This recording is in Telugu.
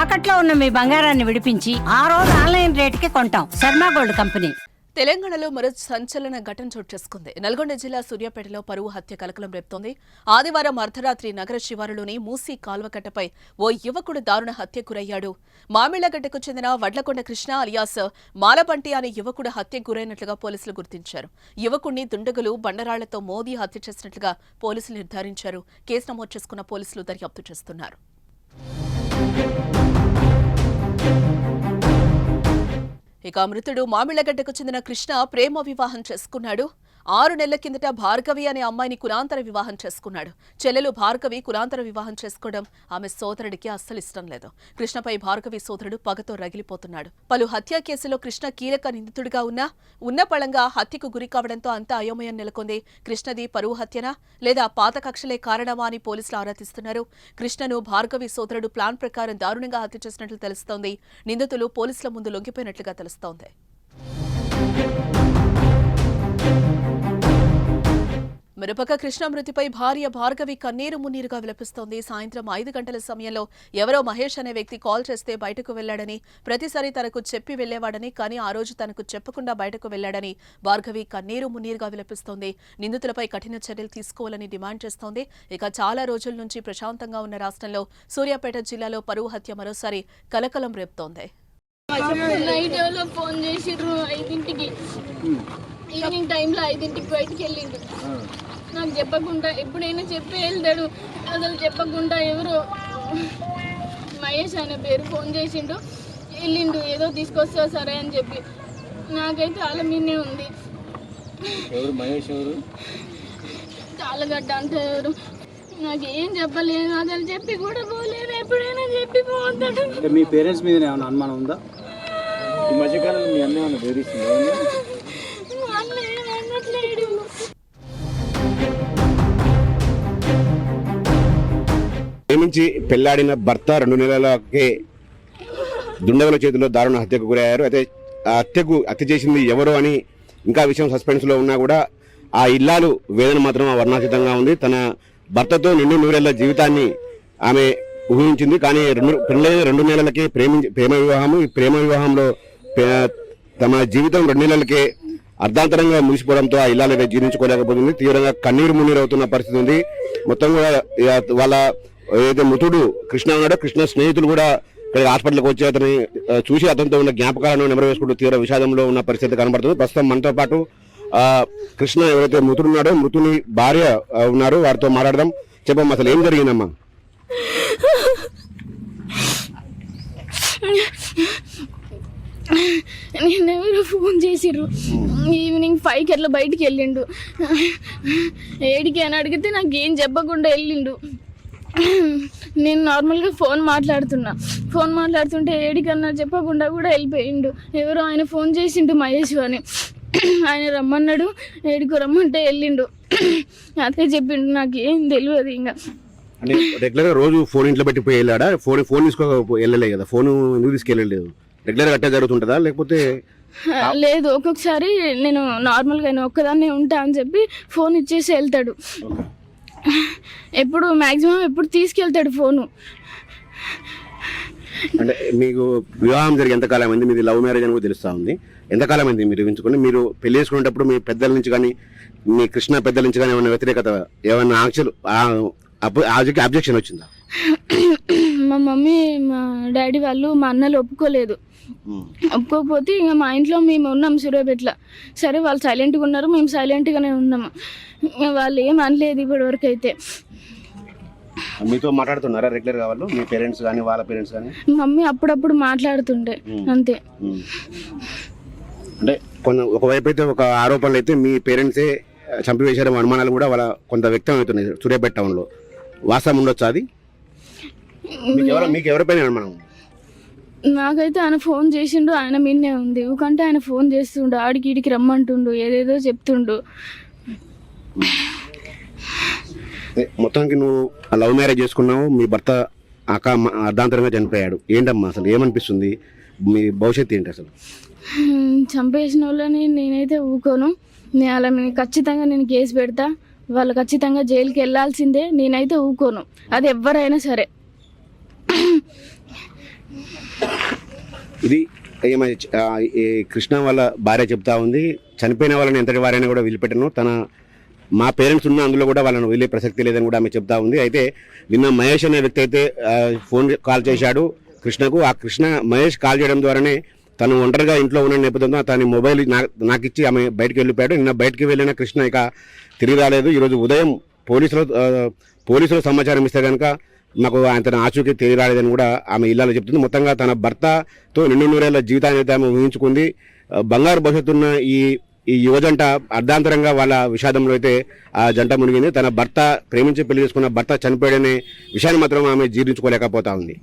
తాకట్లో ఉన్న మీ బంగారాన్ని విడిపించి ఆ రోజు ఆన్లైన్ రేటుకి కొంటాం. Sharma gold company. తెలంగాణలో మరో సంచలన ఘటన చోటు చేసుకుంది. నల్గొండ జిల్లా సూర్యాపేటలో పరువు హత్య కలకలం రేపుతోంది. ఆదివారం అర్ధరాత్రి నగర శివారులోని మూసీ కాల్వకట్టపై ఓ యువకుడు దారుణ హత్యకు గురయ్యాడు. మామిళ్లగడ్డకు చెందిన వడ్లకొండ కృష్ణ అలియాస్ మాలపంటి అనే యువకుడు హత్యకు గురైనట్లుగా పోలీసులు గుర్తించారు. యువకుడిని దుండగులు బండరాళ్లతో మోదీ హత్య చేసినట్లుగా పోలీసులు నిర్ధారించారు. కేసు నమోదు చేసుకున్న పోలీసులు దర్యాప్తు చేస్తున్నారు. ఇక మృతుడు మామిళ్లగడ్డకు చెందిన కృష్ణ ప్రేమ వివాహం చేసుకున్నాడు. 6 నెలల కిందట భార్గవి అనే అమ్మాయిని కులాంతర వివాహం చేసుకున్నాడు. చెల్లెలు భార్గవి కులాంతర వివాహం చేసుకోవడం ఆమె సోదరుడికి అస్సలు ఇష్టం లేదు. కృష్ణపై భార్గవి సోదరుడు పగతో రగిలిపోతున్నాడు. పలు హత్యా కేసులో కృష్ణ కీలక నిందితుడిగా ఉన్న పళంగా హత్యకు గురి కావడంతో అంతా అయోమయం నెలకొంది. కృష్ణది పరువు హత్యనా లేదా పాత కక్షలే కారణమా అని పోలీసులు ఆరా తీస్తున్నారు. కృష్ణను భార్గవి సోదరుడు ప్లాన్ ప్రకారం దారుణంగా హత్య చేసినట్లు తెలుస్తోంది. నిందితులు పోలీసుల ముందు లొంగిపోయినట్లుగా తెలుస్తోంది. మరోపక్క కృష్ణ మృతిపై భార్య భార్గవి కన్నీరు మున్నీరుగా విలపిస్తోంది. సాయంత్రం 5 గంటల సమయంలో ఎవరో మహేష్ అనే వ్యక్తి కాల్ చేస్తే బయటకు వెళ్లాడని, ప్రతిసారి తనకు చెప్పి వెళ్లేవాడని, కానీ ఆ రోజు తనకు చెప్పకుండా బయటకు వెళ్లాడని భార్గవి కన్నీరు మున్నీరుగా విలపిస్తోంది. నిందితులపై కఠిన చర్యలు తీసుకోవాలని డిమాండ్ చేస్తోంది. ఇక చాలా రోజుల నుంచి ప్రశాంతంగా ఉన్న రాష్ట్రంలో సూర్యాపేట జిల్లాలో పరువు హత్య మరోసారి కలకలం రేపుతోంది. ఈవినింగ్ టైంలో 5ంటికి బయటికి వెళ్ళిండు. నాకు చెప్పకుండా ఎప్పుడైనా చెప్పి వెళ్తాడు, అసలు చెప్పకుండా ఎవరో మహేష్ అనే పేరు ఫోన్ చేసిండు, వెళ్ళిండు ఏదో తీసుకొస్తా సరే అని చెప్పి. నాకైతే వాళ్ళ మీదే ఉంది. చాలగడ్డ అంటే ఎవరు నాకేం చెప్పలేదు, అసలు చెప్పి కూడా పోలేదు. ఎప్పుడైనా చెప్పి పోతాడు. మీ పేరెంట్స్ మీద ఏమైనా అనుమానం ఉందా? ఈ మధ్యకాలంలో మీ అన్న ఏమైనా బెదిరిస్తుందా? ప్రేమించి పెళ్లాడిన భర్త 2 నెలలకే దుండగుల చేతిలో దారుణ హత్యకు గురయ్యారు. అయితే ఆ హత్య చేసింది ఎవరు అని ఇంకా విషయం సస్పెన్స్ లో ఉన్నా కూడా ఆ ఇల్లాలు వేదన మాత్రం వర్ణాతీతంగా ఉంది. తన భర్తతో 2 జీవితాన్ని ఆమె ఊహించింది. కానీ పెళ్ళైన 2 నెలలకే ప్రేమ వివాహము. ఈ ప్రేమ వివాహంలో తమ జీవితం 2 నెలలకే అర్ధాంతరంగా ముగిసిపోవడంతో ఆ ఇల్లాలు జీర్ణించుకోలేకపోతుంది. తీవ్రంగా కన్నీరు మున్నీరు అవుతున్న పరిస్థితి ఉంది. మొత్తం కూడా వాళ్ళ ఏదైతే మృతుడు కృష్ణ ఉన్నాడో, కృష్ణ స్నేహితులు కూడా ఇక్కడ హాస్పిటల్కి వచ్చి అతని చూసి అతనితో ఉన్న జ్ఞాపకాలను నెమరవేసుకుంటూ తీవ్ర విషాదంలో ఉన్న పరిస్థితి కనబడుతుంది. ప్రస్తుతం మనతో పాటు కృష్ణ ఎవరైతే మృతుడు ఉన్నాడో, మృతుని భార్య ఉన్నారు, వారితో మాట్లాడదాం. చెప్పమ్మా, అసలు ఏం జరిగిందమ్మా? నేనెవరో ఫోన్ చేసిర్రు. ఈవినింగ్ 5కి అట్లా బయటికి వెళ్ళిండు. 7కి అని అడిగితే నాకేం చెప్పకుండా వెళ్ళిండు. నేను నార్మల్గా ఫోన్ మాట్లాడుతుంటే 7కి అన్నా చెప్పకుండా కూడా వెళ్ళిపోయిండు. ఎవరో ఆయన ఫోన్ చేసిండు మహేష్ అని, ఆయన రమ్మన్నాడు. 7కి రమ్మంటే వెళ్ళిండు. అదే చెప్పిండు, నాకు ఏం తెలియదు. ఇంకా అంటే రెగ్యులర్ గా రోజు ఫోన్ ఇంట్లో పెట్టి పోయి వెళ్ళాడా? ఫోన్ తీసుకో వెళ్ళలే కదా, ఫోన్ ఎందుకు తీసుకెళ్ళలేదు? రెగ్యులర్ గా అట్టే జరుగుతుంటుందా లేకపోతే? లేదు, ఒక్కొక్కసారి నేను నార్మల్గా ఒక్కదాన్ని ఉంటా అని చెప్పి ఫోన్ ఇచ్చేసి వెళ్తాడు. ఎప్పుడు మ్యాక్సిమం ఎప్పుడు తీసుకెళ్తాడు ఫోను. అంటే మీకు వివాహం జరిగి ఎంతకాలం అయింది? మీది లవ్ మ్యారేజ్ అని కూడా తెలుస్తా ఉంది. ఎంతకాలం అయింది మీరు ఊహించుకోండి? మీరు పెళ్లి చేసుకునేటప్పుడు మీ పెద్దల నుంచి కానీ, మీ కృష్ణ పెద్దల నుంచి కానీ ఏమైనా వ్యతిరేకత, ఏమైనా అబ్జెక్షన్ వచ్చిందా? మా మమ్మీ, మా డాడీ వాళ్ళు, మా అన్నలు ఒప్పుకోకపోతే ఇంకా మా ఇంట్లో మేము ఉన్నాం సూర్యాపేటలో. సరే, వాళ్ళు సైలెంట్గా ఉన్నారు, మేము సైలెంట్గానే ఉన్నాము. వాళ్ళు ఏం అనలేదు ఇప్పటి వరకు అయితే. మీతో మాట్లాడుతున్నారా రెగ్యులర్ గా వాళ్ళు, మీ పేరెంట్స్ కానీ వాళ్ళ పేరెంట్స్ కానీ? మమ్మీ అప్పుడప్పుడు మాట్లాడుతుండే, అంతే. అంటే ఒకవైపు అయితే ఒక ఆరోపణలు అయితే మీ పేరెంట్సే చంపివేశారు అనుమానాలు కూడా వాళ్ళ కొంత వ్యక్తం అవుతున్నాయి సూర్యాపేట టౌన్ లో. వాస్తవం ఉండొచ్చు అది? మీకు ఎవరిపైన అనుమానం? నాకైతే ఆయన ఫోన్ చేసిండు, ఆయన మీనే ఉంది. ఊకంటే ఆయన ఫోన్ చేస్తుండు, ఆడికి ఈడికి రమ్మంటుండు, ఏదేదో చెప్తుండు. మొత్తానికి నువ్వు లవ్ మ్యారేజ్ చేసుకున్నావు, మీ భర్త అర్ధాంతరంగా చనిపోయాడు. ఏంటమ్మా అసలు ఏమనిపిస్తుంది? మీ భవిష్యత్తు ఏంటి అసలు? చంపేసిన వాళ్ళని నేనైతే ఊకోను. నేను అలా ఖచ్చితంగా నేను కేసు పెడతా. వాళ్ళు ఖచ్చితంగా జైలుకి వెళ్ళాల్సిందే. నేనైతే ఊకోను, అది ఎవరైనా సరే. ఇది ఈ కృష్ణ వాళ్ళ భార్య చెప్తా ఉంది, చనిపోయిన వాళ్ళని ఎంతటి వారైనా కూడా వదిలిపెట్టను, మా పేరెంట్స్ ఉన్న అందులో కూడా వాళ్ళని వదిలే ప్రసక్తి లేదని కూడా ఆమె చెప్తా ఉంది. అయితే నిన్న మహేష్ అనే వ్యక్తి అయితే ఫోన్ కాల్ చేశాడు కృష్ణకు. ఆ మహేష్ కాల్ చేయడం ద్వారానే తను ఒంటరిగా ఇంట్లో ఉన్న నేపథ్యంలో తన మొబైల్ నాకు ఇచ్చి ఆమె బయటకు వెళ్ళిపోయాడు. నిన్న బయటకు వెళ్ళిన కృష్ణ ఇక తిరిగి రాలేదు. ఈరోజు ఉదయం పోలీసులు సమాచారం ఇస్తే కనుక నాకు తన ఆచూకీ తిరిగి రాలేదని కూడా ఆమె ఇల్లాలో చెప్తుంది. మొత్తంగా తన భర్తతో 200 జీవితాన్ని అయితే ఆమె ఊహించుకుంది. బంగారు భవిష్యత్తున్న ఈ యువజంట అర్ధాంతరంగా వాళ్ళ విషాదంలో అయితే ఆ జంట మునిగింది. తన భర్త ప్రేమించి పెళ్లి చేసుకున్న భర్త చనిపోయాడనే విషయాన్ని మాత్రం ఆమె జీర్ణించుకోలేకపోతా ఉంది.